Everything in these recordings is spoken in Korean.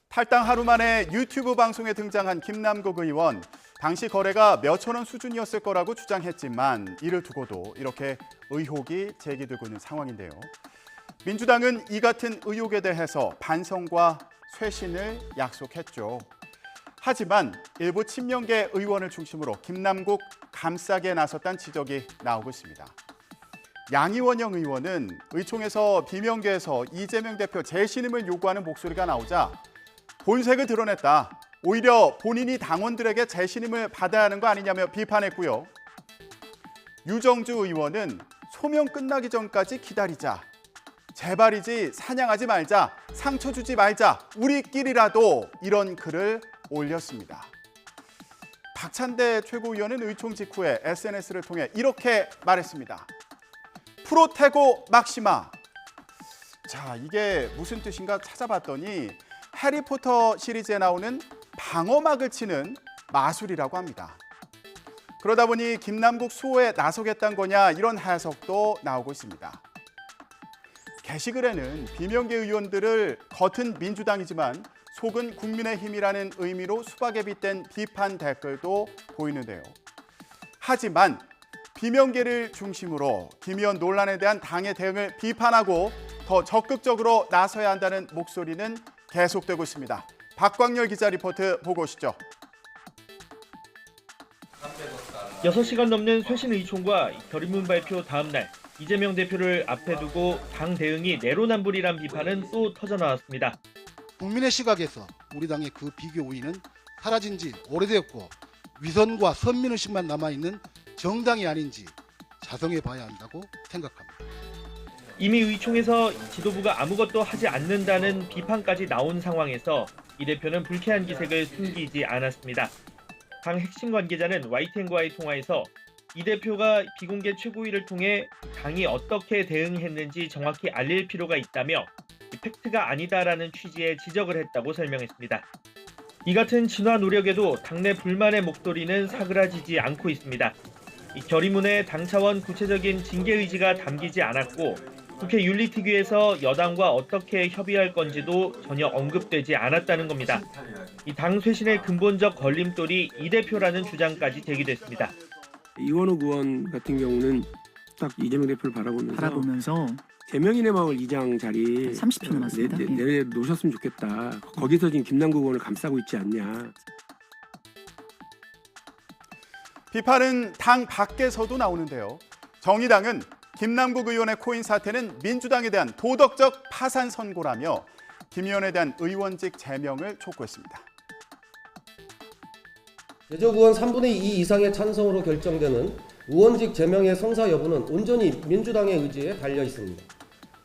탈당 하루 만에 유튜브 방송에 등장한 김남국 의원. 당시 거래가 몇천 원 수준이었을 거라고 주장했지만 이를 두고도 이렇게 의혹이 제기되고 있는 상황인데요. 민주당은 이 같은 의혹에 대해서 반성과 쇄신을 약속했죠. 하지만 일부 친명계 의원을 중심으로 김남국 감싸게 나섰다는 지적이 나오고 있습니다. 양이원영 의원은 의총에서 비명계에서 이재명 대표 재신임을 요구하는 목소리가 나오자 본색을 드러냈다. 오히려 본인이 당원들에게 재신임을 받아야 하는 거 아니냐며 비판했고요. 유정주 의원은 소명 끝나기 전까지 기다리자. 제발이지 사냥하지 말자. 상처 주지 말자. 우리끼리라도 이런 글을 올렸습니다. 박찬대 최고위원은 의총 직후에 SNS를 통해 이렇게 말했습니다. 프로테고 막시마. 자, 이게 무슨 뜻인가 찾아봤더니 해리포터 시리즈에 나오는 방어막을 치는 마술이라고 합니다. 그러다 보니 김남국 수호에 나서겠다는 거냐 이런 해석도 나오고 있습니다. 게시글에는 비명계 의원들을 겉은 민주당이지만 속은 국민의힘이라는 의미로 수박에 빗댄 비판 댓글도 보이는데요. 하지만 비명계를 중심으로 김 의원 논란에 대한 당의 대응을 비판하고 더 적극적으로 나서야 한다는 목소리는 계속되고 있습니다. 박광열 기자 리포트 보고 오시죠. 6시간 넘는 쇄신 의총과 결의문 발표 다음 날 이재명 대표를 앞에 두고 당 대응이 내로남불이란 비판은 또 터져나왔습니다. 국민의 시각에서 우리 당의 그 비교 우위는 사라진 지 오래되었고 위선과 선민의식만 남아있는 정당이 아닌지 자성해 봐야 한다고 생각합니다. 이미 의총에서 지도부가 아무것도 하지 않는다는 비판까지 나온 상황에서 이 대표는 불쾌한 기색을 숨기지 않았습니다. 당 핵심 관계자는 YTN과의 통화에서 이 대표가 비공개 최고위를 통해 당이 어떻게 대응했는지 정확히 알릴 필요가 있다며 팩트가 아니다라는 취지의 지적을 했다고 설명했습니다. 이 같은 진화 노력에도 당내 불만의 목소리는 사그라지지 않고 있습니다. 이 결의문에 당 차원 구체적인 징계 의지가 담기지 않았고 국회 윤리특위에서 여당과 어떻게 협의할 건지도 전혀 언급되지 않았다는 겁니다. 이 당 쇄신의 근본적 걸림돌이 이 대표라는 주장까지 제기됐습니다. 이원욱 의원 같은 경우는 딱 이재명 대표를 바라보면서 대명인의 마을 이장 자리 30초 남았습니다. 내놓으셨으면 좋겠다. 거기서 지금 김남국 의원을 감싸고 있지 않냐. 비판은 당 밖에서도 나오는데요. 정의당은 김남국 의원의 코인 사태는 민주당에 대한 도덕적 파산 선고라며 김 의원에 대한 의원직 제명을 촉구했습니다. 제적 의원 3분의 2 이상의 찬성으로 결정되는 의원직 제명의 성사 여부는 온전히 민주당의 의지에 달려 있습니다.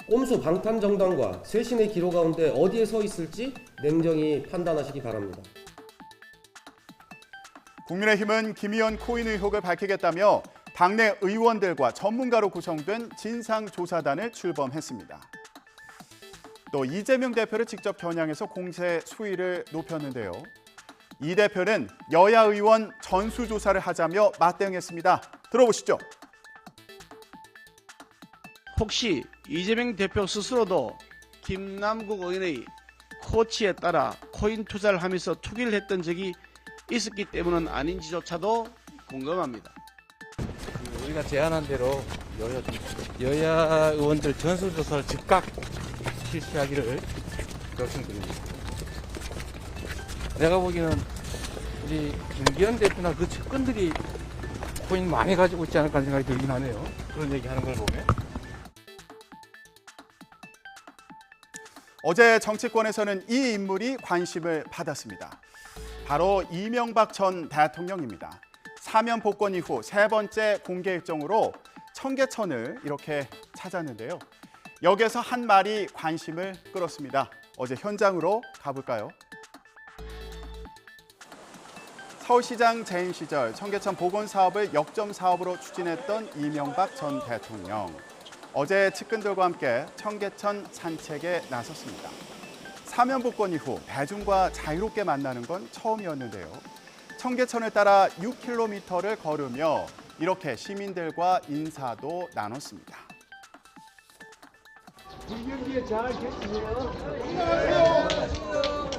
꼼수 방탄 정당과 쇄신의 기로 가운데 어디에 서 있을지 냉정히 판단하시기 바랍니다. 국민의힘은 김 의원 코인 의혹을 밝히겠다며 당내 의원들과 전문가로 구성된 진상조사단을 출범했습니다. 또 이재명 대표를 직접 겨냥해서 공세 수위를 높였는데요. 이 대표는 여야 의원 전수조사를 하자며 맞대응했습니다. 들어보시죠. 혹시 이재명 대표 스스로도 김남국 의원의 코치에 따라 코인 투자를 하면서 투기를 했던 적이 있었기 때문은 아닌지조차도 궁금합니다. 우리가 제안한 대로 여야 의원들 전수조사를 즉각 실시하기를 요청드립니다. 내가 보기에는 우리 김기현 대표나 그 측근들이 코인 많이 가지고 있지 않을까 하는 생각이 들긴 하네요. 그런 얘기하는 걸 보면. 어제 정치권에서는 이 인물이 관심을 받았습니다. 바로 이명박 전 대통령입니다. 사면 복권 이후 세 번째 공개 일정으로 청계천을 이렇게 찾았는데요. 여기에서 한 말이 관심을 끌었습니다. 어제 현장으로 가볼까요? 서울시장 재임 시절 청계천 복원 사업을 역점 사업으로 추진했던 이명박 전 대통령. 어제 측근들과 함께 청계천 산책에 나섰습니다. 사면 복권 이후 대중과 자유롭게 만나는 건 처음이었는데요. 청계천을 따라 6km를 걸으며 이렇게 시민들과 인사도 나눴습니다. 불경기에 잘 계시네요. 안녕하세요.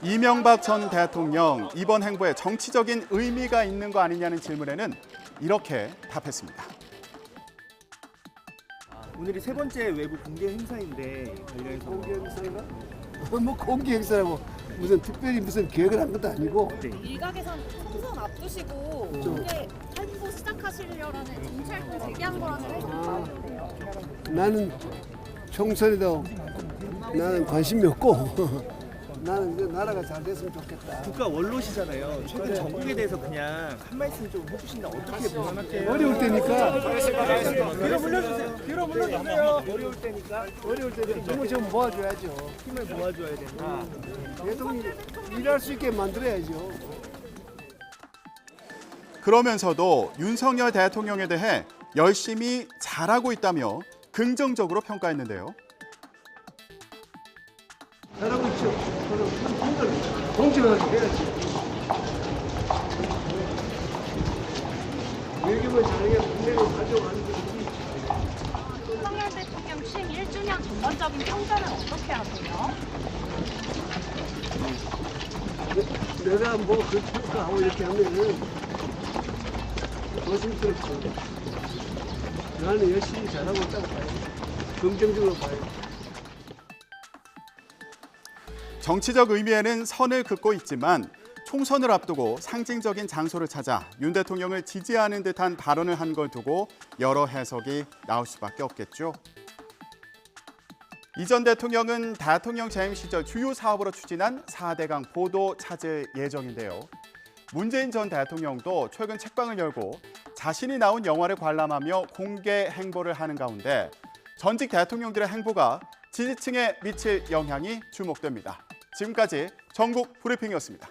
이명박 전 대통령 이번 행보에 정치적인 의미가 있는 거 아니냐는 질문에는 이렇게 답했습니다. 오늘이 세 번째 외부 공개 행사인데 관련해서 공개 행사가? 뭐 공개 행사라고 무슨 특별히 무슨 계획을 한 것도 아니고. 일각에선 총선 앞두시고 공개 행보 시작하시려는 정찰을 제기한 거라는 해석도 나오는데요. 나는 총선에도 나는 관심이 없고 나는 이제 나라가 잘 됐으면 좋겠다. 국가 원로시잖아요. 최근 전국에 대해서 그냥 한 말씀 좀 해주신다. 어떻게 보면 어려울 때니까. 뒤로 물러주세요. 뒤로 물러주세요. 어려울 때니까. 어려울 때는 정말 좀 모아줘야죠. 힘을 모아줘야 된다. 대통령이 일할 수 있게 만들어야죠. 그러면서도 윤석열 대통령에 대해 열심히 잘하고 있다며 긍정적으로 평가했는데요. 잘하고 있죠. 공정하게 해야지. 외교만 잘해야 국내를 가져가는 것이지. 윤석열 대통령 취임 1주년 전반적인 평가는 어떻게 하세요? 내가 뭐 그 평가하고 이렇게 하면은 조심스럽죠. 나는 열심히 잘하고 있다고 봐요. 긍정적으로 봐요. 정치적 의미에는 선을 긋고 있지만 총선을 앞두고 상징적인 장소를 찾아 윤 대통령을 지지하는 듯한 발언을 한 걸 두고 여러 해석이 나올 수밖에 없겠죠. 이 전 대통령은 대통령 재임 시절 주요 사업으로 추진한 4대강 보도 찾을 예정인데요. 문재인 전 대통령도 최근 책방을 열고 자신이 나온 영화를 관람하며 공개 행보를 하는 가운데 전직 대통령들의 행보가 지지층에 미칠 영향이 주목됩니다. 지금까지 전국 브리핑이었습니다.